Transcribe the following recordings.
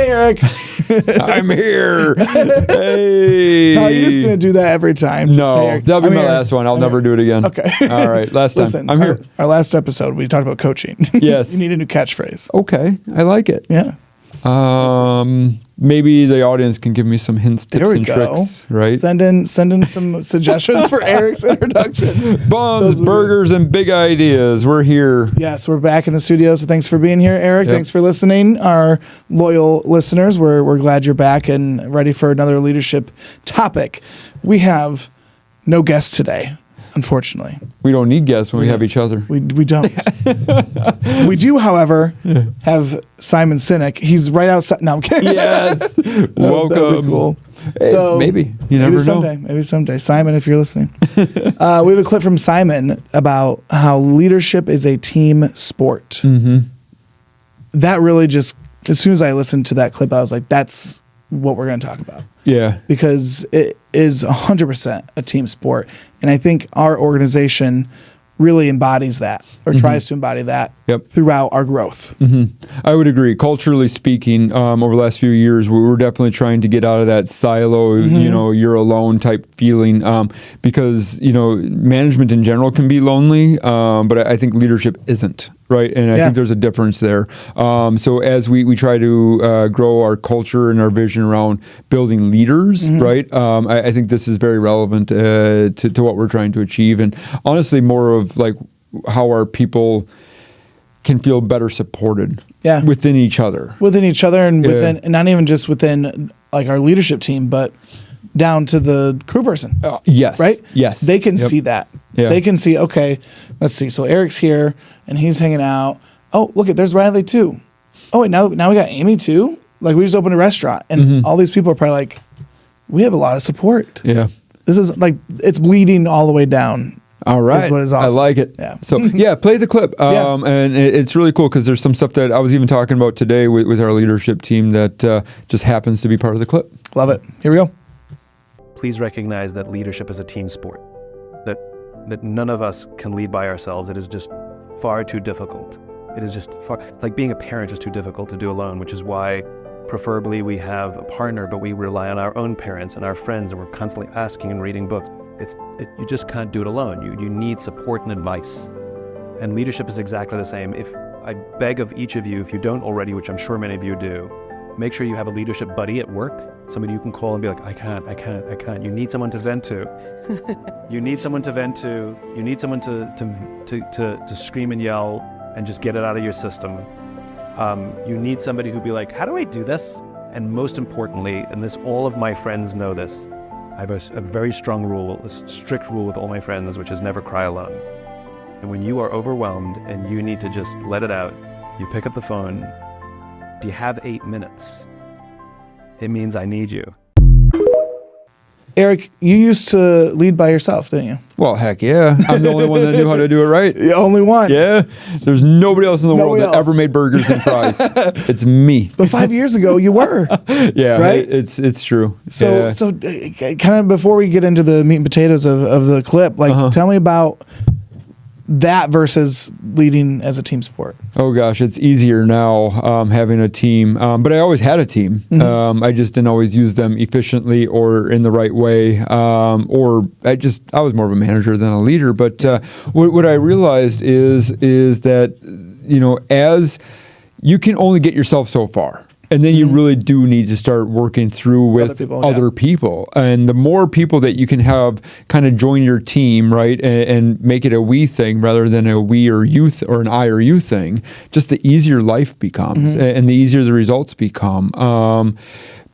Eric. I'm here. Hey. No, you're just going to do that every time. Just, No, hey, Eric. that'll be I'm my here. last one. I'll I'm never here. do it again. Okay. All right. Last time. Listen, I'm here. Our last episode, we talked about coaching. Yes. You need a new catchphrase. Okay. I like it. Yeah. Maybe the audience can give me some hints, tips, There we and go. tricks, right? Send in some suggestions for Eric's introduction. Buns, Those would be- burgers, and big ideas. We're here. Yes, we're back in the studio, so thanks for being here, Eric. Yep. Thanks for listening. Our loyal listeners, we're glad you're back and ready for another leadership topic. We have no guests today, unfortunately. We don't need guests when we have each other. We don't. We do, however, have Simon Sinek. He's right outside. No, I'm kidding. Yes. Welcome. That'd be cool. Hey, maybe. You never know. Maybe someday. Simon, if you're listening. We have a clip from Simon about how leadership is a team sport. Mm-hmm. That really just, as soon as I listened to that clip, I was like, that's what we're going to talk about. Yeah. Because it is 100% a team sport. And I think our organization really embodies that, or tries to embody that throughout our growth. I would agree. Culturally speaking, over the last few years, we were definitely trying to get out of that silo, you're alone type feeling, because, management in general can be lonely, but I think leadership isn't. Right. And I think there's a difference there. So as we try to grow our culture and our vision around building leaders, right, I think this is very relevant to what we're trying to achieve. And honestly, more of like how our people can feel better supported within each other. Within each other and within, and not even just within like our leadership team, but down to the crew person. Yes. Right? Yes. They can see that. Yeah. They can see, okay, let's see. So Eric's here and he's hanging out. Oh, look, there's Riley too. Oh, wait, now we got Amy too? Like we just opened a restaurant and all these people are probably like, we have a lot of support. Yeah. This is like, it's bleeding all the way down. All right. Is what is awesome. I like it. Yeah. So play the clip. And it's really cool because there's some stuff that I was even talking about today with our leadership team that just happens to be part of the clip. Love it. Here we go. Please recognize that leadership is a team sport, that none of us can lead by ourselves. It is just far too difficult. It is just like being a parent is too difficult to do alone, which is why preferably we have a partner, but we rely on our own parents and our friends, and we're constantly asking and reading books. You just can't do it alone. You need support and advice. And leadership is exactly the same. If I beg of each of you, if you don't already, which I'm sure many of you do, make sure you have a leadership buddy at work, somebody you can call and be like, I can't. You need someone to vent to. You need someone to vent to. You need someone to scream and yell and just get it out of your system. You need somebody who'd be like, how do I do this? And most importantly, and this, all of my friends know this, I have a very strong rule, a strict rule with all my friends, which is never cry alone. And when you are overwhelmed and you need to just let it out, you pick up the phone. Do you have 8 minutes? It means I need you. Eric, you used to lead by yourself, didn't you? Well, heck yeah. I'm the only one that knew how to do it right. The only one. Yeah. There's nobody else in the world that ever made burgers and fries. It's me. But 5 years ago, you were. Yeah. Right? It's true. So kind of before we get into the meat and potatoes of the clip, like tell me about that versus leading as a team sport. Oh gosh, it's easier now having a team, but I always had a team. I just didn't always use them efficiently or in the right way, or I was more of a manager than a leader. But what I realized is that as you can only get yourself so far. And then you really do need to start working through with other people. And the more people that you can have kind of join your team, right, and make it a we thing rather than a we or you or an I or you thing, just the easier life becomes and the easier the results become.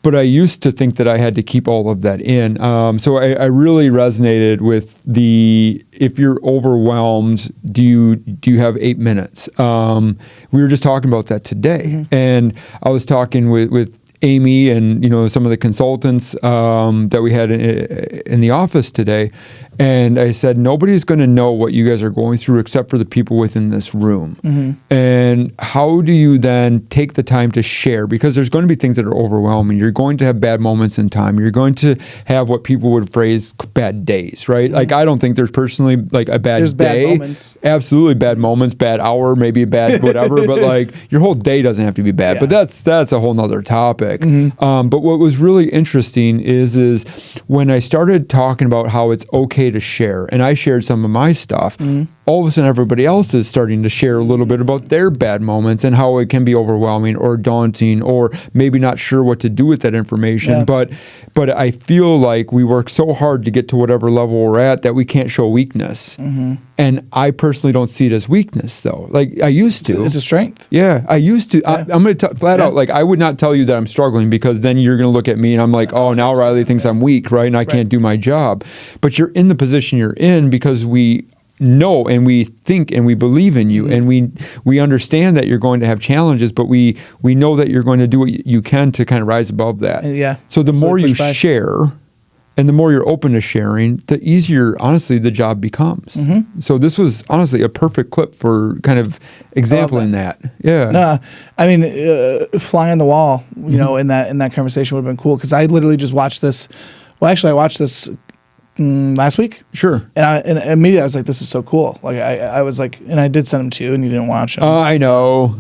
But I used to think that I had to keep all of that in. So I really resonated with if you're overwhelmed, do you have 8 minutes? We were just talking about that today. And I was talking with Amy and some of the consultants that we had in the office today, and I said, nobody's going to know what you guys are going through except for the people within this room. And how do you then take the time to share? Because there's going to be things that are overwhelming. You're going to have bad moments in time. You're going to have what people would phrase bad days, right? Like, I don't think there's personally like a bad day. Bad moments. Absolutely bad moments, bad hour, maybe a bad whatever, but like your whole day doesn't have to be bad. But that's a whole nother topic. But what was really interesting is when I started talking about how it's okay to share, and I shared some of my stuff, all of a sudden everybody else is starting to share a little bit about their bad moments and how it can be overwhelming or daunting or maybe not sure what to do with that information. But I feel like we work so hard to get to whatever level we're at that we can't show weakness. And I personally don't see it as weakness, though. Like, I used to. It's a strength. Yeah, I used to. I'm going to flat out, like, I would not tell you that I'm struggling, because then you're going to look at me and I'm like, oh, now Riley thinks I'm weak, right? And I can't do my job. But you're in the position you're in because we know and we think and we believe in you, and we understand that you're going to have challenges, but we know that you're going to do what you can to kind of rise above that. So the more you share, and the more you're open to sharing, the easier, honestly, the job becomes. So this was honestly a perfect clip for kind of exampling that. Yeah. I mean, flying on the wall, in that conversation would have been cool, because I literally just watched this. Well, actually, I watched this last week. Sure. And immediately I was like, this is so cool. Like I was like, and I did send them to you, and you didn't watch them. I know.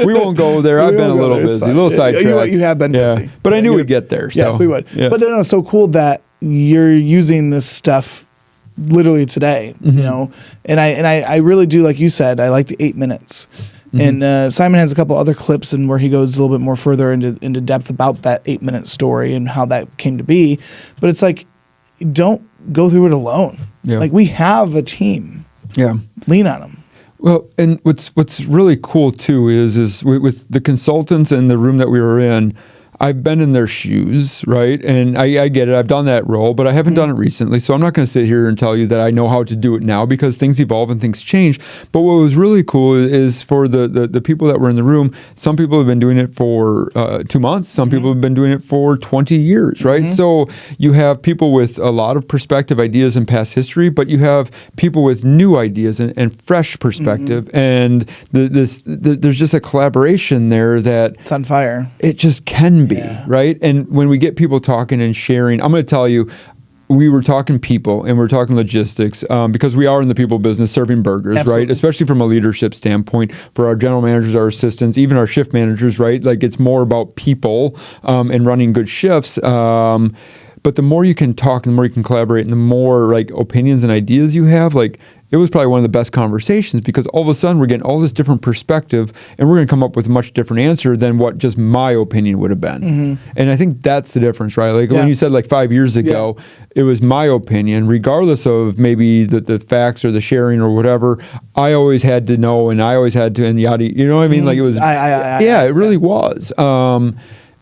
We won't go there. I've been a little busy, a little sidetracked. You have been busy. But I knew we'd get there. So. Yes, we would. But no, it's so cool that you're using this stuff literally today, and I really do, like you said, I like the 8 minutes. And Simon has a couple other clips and where he goes a little bit more further into depth about that 8-minute story and how that came to be. But it's like, don't go through it alone. Like, we have a team. Lean on them. Well, and what's really cool too is with the consultants in the room that we were in, I've been in their shoes, right? And I get it. I've done that role, but I haven't done it recently. So I'm not going to sit here and tell you that I know how to do it now, because things evolve and things change. But what was really cool is for the people that were in the room, some people have been doing it for 2 months. Some people have been doing it for 20 years, right? So you have people with a lot of perspective, ideas, and past history, but you have people with new ideas and fresh perspective. And there's just a collaboration there that... It's on fire. It just can be, right? And when we get people talking and sharing, I'm going to tell you, we were talking people and we're talking logistics, because we are in the people business, serving burgers, right? Especially from a leadership standpoint, for our general managers, our assistants, even our shift managers, right? Like, it's more about people and running good shifts. But the more you can talk and the more you can collaborate and the more like opinions and ideas you have, like, it was probably one of the best conversations, because all of a sudden we're getting all this different perspective and we're going to come up with a much different answer than what just my opinion would have been. And I think that's the difference, right? Like when you said like 5 years ago, it was my opinion, regardless of maybe the facts or the sharing or whatever. I always had to know, and I always had to, and yada, you know what I mean? Like it was, it really was.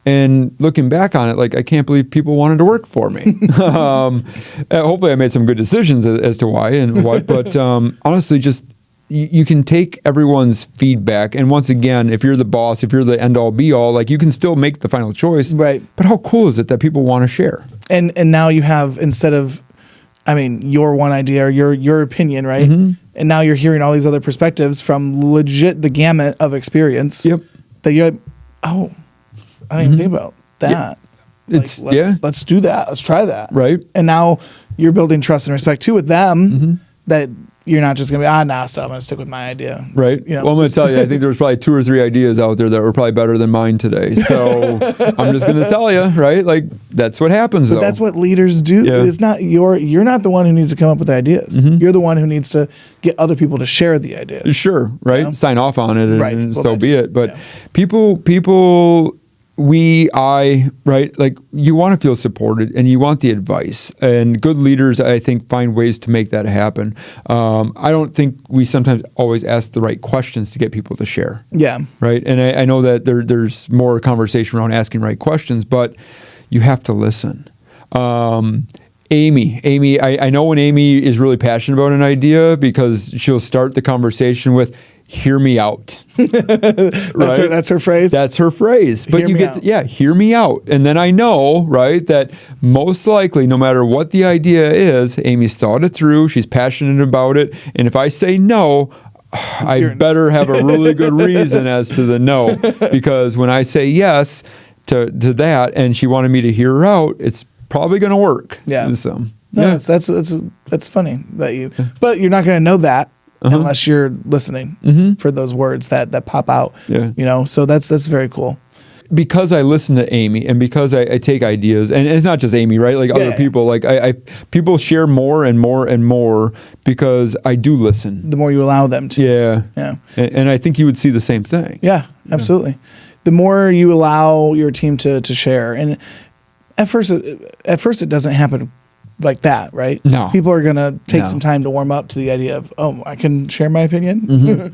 And looking back on it, like, I can't believe people wanted to work for me. Hopefully I made some good decisions as to why and what, but honestly, just you can take everyone's feedback. And once again, if you're the boss, if you're the end all be all, like, you can still make the final choice. Right. But how cool is it that people want to share? And now you have, instead of, I mean, your one idea or your opinion, right? And now you're hearing all these other perspectives from legit the gamut of experience. That you're like, oh, I didn't even think about that. Let's do that. Let's try that. Right. And now you're building trust and respect too with them, that you're not just going to be, still, I'm going to stick with my idea. Right. Well, I'm going to tell you, I think there was probably 2 or 3 ideas out there that were probably better than mine today. So I'm just going to tell you, right? Like, that's what happens, but that's what leaders do. It's not you're not the one who needs to come up with the ideas. You're the one who needs to get other people to share the ideas. Sure. Right. You know? Sign off on it and so be it. But people, right? Like, you want to feel supported and you want the advice, and good leaders, I think, find ways to make that happen. I don't think we sometimes always ask the right questions to get people to share. Right. And I know that there's more conversation around asking right questions, but you have to listen. Amy, I know when Amy is really passionate about an idea, because she'll start the conversation with, hear me out. Right? That's her phrase. That's her phrase. But Hear you me get, out. hear me out. And then I know, right, that most likely, no matter what the idea is, Amy's thought it through. She's passionate about it. And if I say no, I better have a really good reason as to the no. Because when I say yes to that and she wanted me to hear her out, it's probably going to work. Yeah. So, No, that's funny that you, but you're not going to know that unless you're listening for those words that pop out. Yeah. You know, so that's very cool. Because I listen to Amy and because I take ideas, and it's not just Amy, right? Like other people, like I people share more and more and more because I do listen. The more you allow them to. Yeah. Yeah. And I think you would see the same thing. Yeah, absolutely. The more you allow your team to share, and at first it doesn't happen like that, right? No. People are gonna take No. some time to warm up to the idea of, oh, I can share my opinion.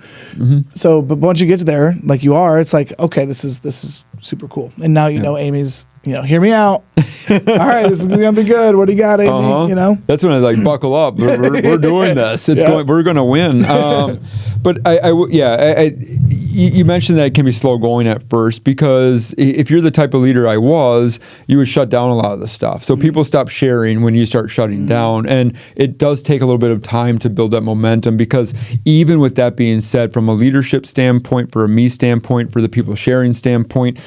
So, but once you get to there, like you are, it's like, okay, this is super cool. And now you know Amy's, hear me out. All right, this is gonna be good. What do you got, Amy? You know? That's when I like buckle up. We're doing this. It's we're going to win. But you mentioned that it can be slow going at first because if you're the type of leader I was, you would shut down a lot of the stuff. So people stop sharing when you start shutting down, and it does take a little bit of time to build that momentum. Because even with that being said, from a leadership standpoint, for a me standpoint, for the people sharing standpoint,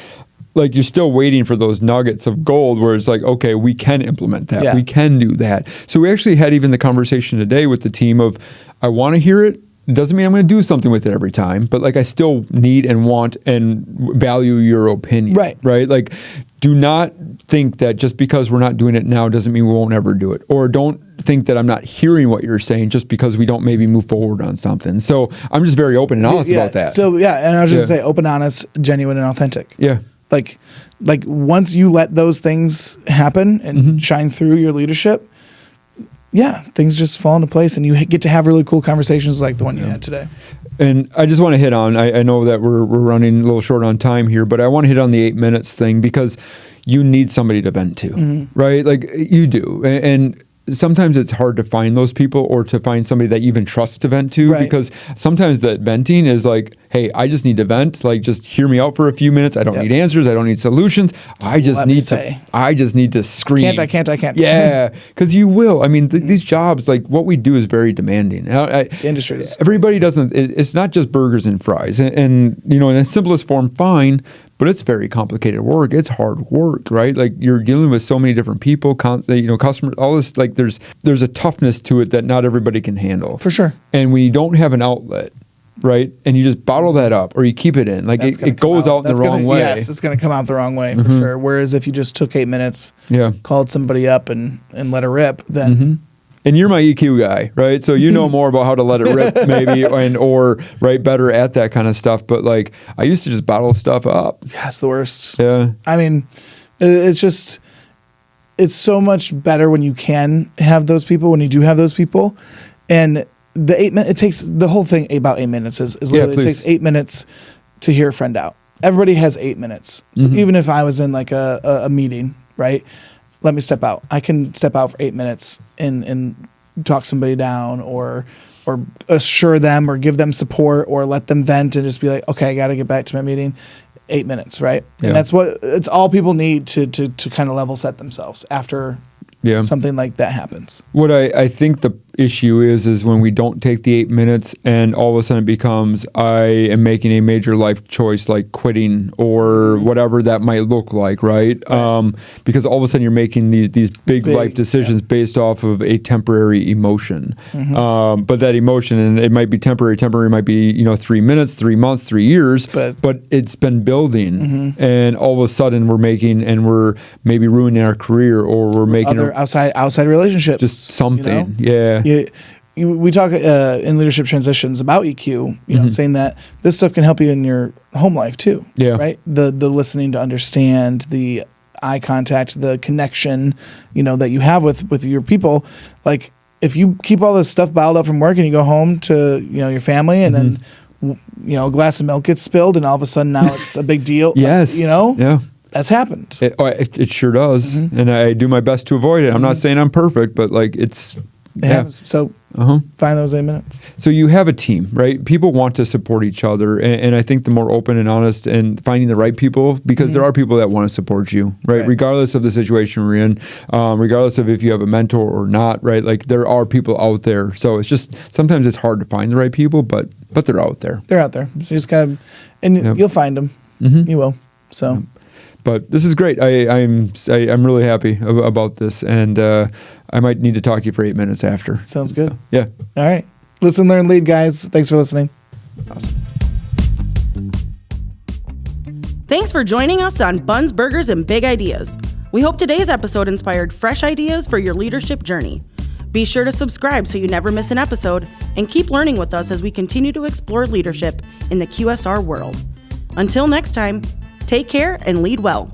like you're still waiting for those nuggets of gold where it's like, okay, we can implement that. Yeah. We can do that. So we actually had even the conversation today with the team of, I want to hear it. It doesn't mean I'm going to do something with it every time, but like I still need and want and value your opinion. Right? Like, do not think that just because we're not doing it now doesn't mean we won't ever do it. Or don't think that I'm not hearing what you're saying just because we don't maybe move forward on something. So I'm just very open and honest about that. Still, and I was just say open, honest, genuine, and authentic. Yeah. Like once you let those things happen and shine through your leadership, things just fall into place, and you get to have really cool conversations like the one you had today. And I just want to hit on, I know that we're running a little short on time here, but I want to hit on the 8 minutes thing because you need somebody to vent to, right? Like you do. And sometimes it's hard to find those people or to find somebody that you even trust to vent to because sometimes that venting is like, hey, I just need to vent. Like, just hear me out for a few minutes. I don't need answers. I don't need solutions. I just need to scream. I can't. Yeah, because you will. I mean, these jobs, like what we do is very demanding. Industry. Everybody doesn't, it's not just burgers and fries. And in the simplest form, fine, but it's very complicated work. It's hard work, right? Like you're dealing with so many different people, customers, all this, like there's a toughness to it that not everybody can handle. For sure. And when you don't have an outlet, right, and you just bottle that up or you keep it in, like it goes out in the wrong way. Yes, it's going to come out the wrong way for sure. Whereas if you just took 8 minutes, called somebody up and let it rip, then... And you're my EQ guy, right? So you know more about how to let it rip, maybe, or better at that kind of stuff. But like, I used to just bottle stuff up. Yeah, it's the worst. Yeah. I mean, it's so much better when you can have those people, when you do have those people. And the 8 minutes, it takes, the whole thing about 8 minutes is literally, it takes 8 minutes to hear a friend out. Everybody has 8 minutes. So even if I was in like a meeting, right? Let me step out. I can step out for 8 minutes and talk somebody down or assure them or give them support or let them vent and just be like, okay, I got to get back to my meeting. 8 minutes, right? And it's all people need to kind of level set themselves after something like that happens. What I think the issue is when we don't take the 8 minutes and all of a sudden it becomes I am making a major life choice like quitting or whatever that might look like, right? Because all of a sudden you're making these big life decisions based off of a temporary emotion. But that emotion, and it might be temporary might be 3 minutes, 3 months, 3 years, but it's been building and all of a sudden we're maybe ruining our career or we're making other outside relationships. Just something. We talk in leadership transitions about EQ, saying that this stuff can help you in your home life too. Yeah. Right. The listening to understand, the eye contact, the connection, that you have with your people. Like if you keep all this stuff bottled up from work and you go home to your family and then a glass of milk gets spilled and all of a sudden now it's a big deal. Yes. That's happened. It sure does, and I do my best to avoid it. I'm not saying I'm perfect, but like it's. Happens. So Find those 8 minutes. So you have a team, right? People want to support each other. And I think the more open and honest and finding the right people, because there are people that want to support you, right? Regardless of the situation we're in, regardless of if you have a mentor or not, right? Like there are people out there. So it's just, sometimes it's hard to find the right people, but they're out there. They're out there. So you just kind of, and you'll find them. You will. So. But this is great. I'm really happy about this, and I might need to talk to you for 8 minutes after. Sounds good. So, yeah. All right. Listen, learn, lead, guys. Thanks for listening. Awesome. Thanks for joining us on Buns, Burgers, and Big Ideas. We hope today's episode inspired fresh ideas for your leadership journey. Be sure to subscribe so you never miss an episode, and keep learning with us as we continue to explore leadership in the QSR world. Until next time, take care and lead well.